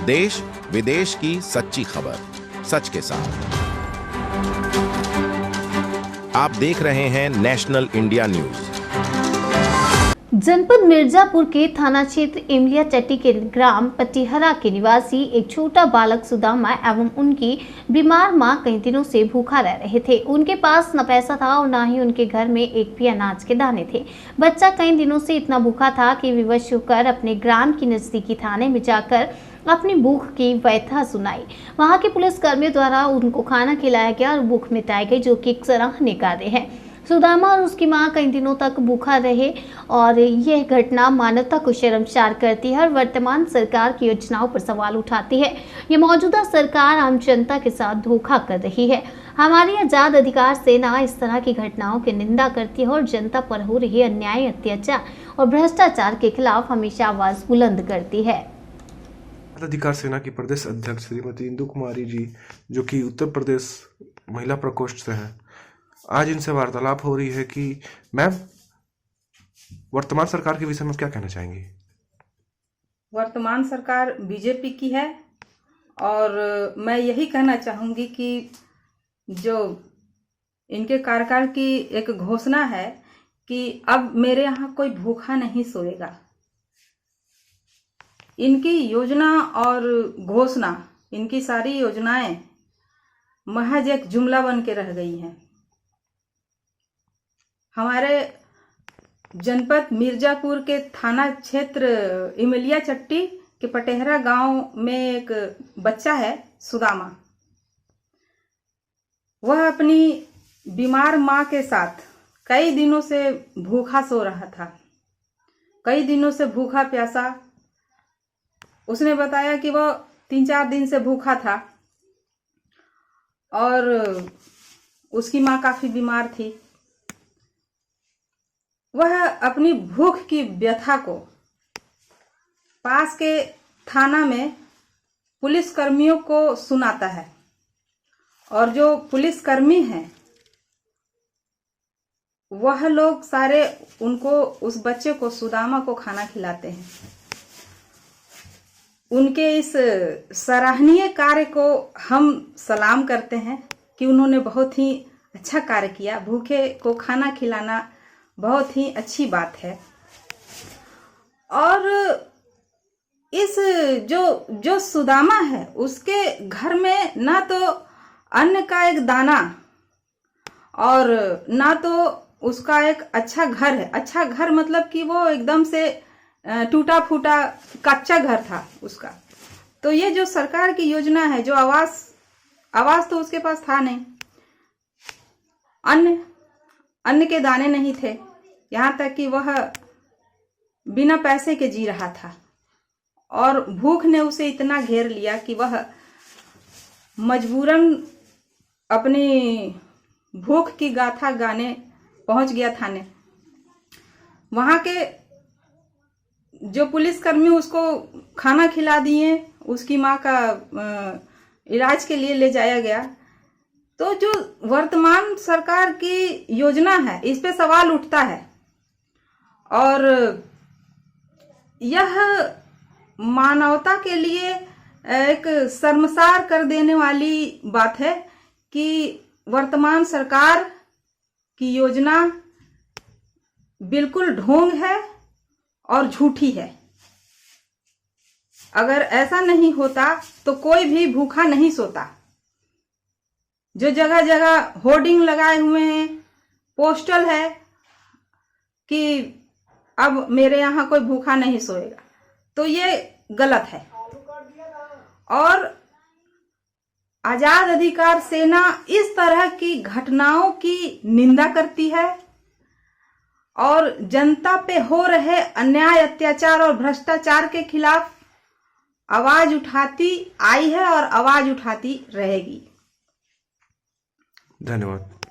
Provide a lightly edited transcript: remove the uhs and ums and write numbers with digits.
देश विदेश की सच्ची खबर सच के साथ। आप देख रहे हैं नेशनल इंडिया न्यूज। जनपद मिर्जापुर के थाना क्षेत्र इमलिया चट्टी के ग्राम पटिहरा के निवासी एक छोटा बालक सुदामा एवं उनकी बीमार मां कई दिनों से भूखा रह रहे थे। उनके पास न पैसा था और न ही उनके घर में एक भी अनाज के दाने थे। बच्चा कई दिनों से इतना भूखा था कि विवश होकर अपने ग्राम की नजदीकी थाने में जाकर अपनी भूख की व्यथा सुनाई। वहां के पुलिस कर्मियों द्वारा उनको खाना खिलाया गया और भूख मिटाई गई, जो कि एक सराहनीय कार्य है। सुदामा और उसकी मां कई दिनों तक भूखा रहे और यह घटना मानवता को शर्मसार करती है और वर्तमान सरकार की योजनाओं पर सवाल उठाती है। ये मौजूदा सरकार आम जनता के साथ धोखा कर रही है। हमारी आजाद अधिकार सेना इस तरह की घटनाओं की निंदा करती है और जनता पर हो रही अन्याय, अत्याचार और भ्रष्टाचार के खिलाफ हमेशा आवाज बुलंद करती है। अधिकार सेना की प्रदेश अध्यक्ष श्रीमती इंदु कुमारी जी, जो कि उत्तर प्रदेश महिला प्रकोष्ठ से हैं, आज इनसे वार्तालाप हो रही है कि मैम, वर्तमान सरकार के विषय में क्या कहना चाहेंगी? वर्तमान सरकार बीजेपी की है और मैं यही कहना चाहूंगी कि जो इनके कार्यकाल की एक घोषणा है कि अब मेरे यहाँ कोई भूखा नहीं सोएगा। इनकी योजना और घोषणा, इनकी सारी योजनाएं महज एक जुमला बन के रह गई हैं। हमारे जनपद मिर्जापुर के थाना क्षेत्र इमलिया चट्टी के पटेहरा गांव में एक बच्चा है सुदामा। वह अपनी बीमार मां के साथ कई दिनों से भूखा सो रहा था, कई दिनों से भूखा प्यासा। उसने बताया कि वह 3-4 दिन से भूखा था और उसकी मां काफी बीमार थी। वह अपनी भूख की व्यथा को पास के थाना में पुलिस कर्मियों को सुनाता है और जो पुलिस कर्मी हैं वह लोग सारे उनको, उस बच्चे को, सुदामा को खाना खिलाते हैं। उनके इस सराहनीय कार्य को हम सलाम करते हैं कि उन्होंने बहुत ही अच्छा कार्य किया। भूखे को खाना खिलाना बहुत ही अच्छी बात है। और इस जो सुदामा है, उसके घर में ना तो अन्न का एक दाना और ना तो उसका एक अच्छा घर है। अच्छा घर मतलब कि वो एकदम से टूटा फूटा कच्चा घर था उसका। तो ये जो सरकार की योजना है, जो आवास तो उसके पास था नहीं, अन्न के दाने नहीं थे, यहाँ तक कि वह बिना पैसे के जी रहा था और भूख ने उसे इतना घेर लिया कि वह मजबूरन अपनी भूख की गाथा गाने पहुंच गया थाने। वहां के जो पुलिसकर्मी उसको खाना खिला दिए, उसकी मां का इलाज के लिए ले जाया गया। तो जो वर्तमान सरकार की योजना है, इस पे सवाल उठता है और यह मानवता के लिए एक शर्मसार कर देने वाली बात है कि वर्तमान सरकार की योजना बिल्कुल ढोंग है और झूठी है। अगर ऐसा नहीं होता तो कोई भी भूखा नहीं सोता। जो जगह जगह होर्डिंग लगाए हुए हैं, पोस्टल है कि अब मेरे यहाँ कोई भूखा नहीं सोएगा, तो ये गलत है। और आजाद अधिकार सेना इस तरह की घटनाओं की निंदा करती है और जनता पे हो रहे अन्याय, अत्याचार और भ्रष्टाचार के खिलाफ आवाज उठाती आई है और आवाज उठाती रहेगी। धन्यवाद।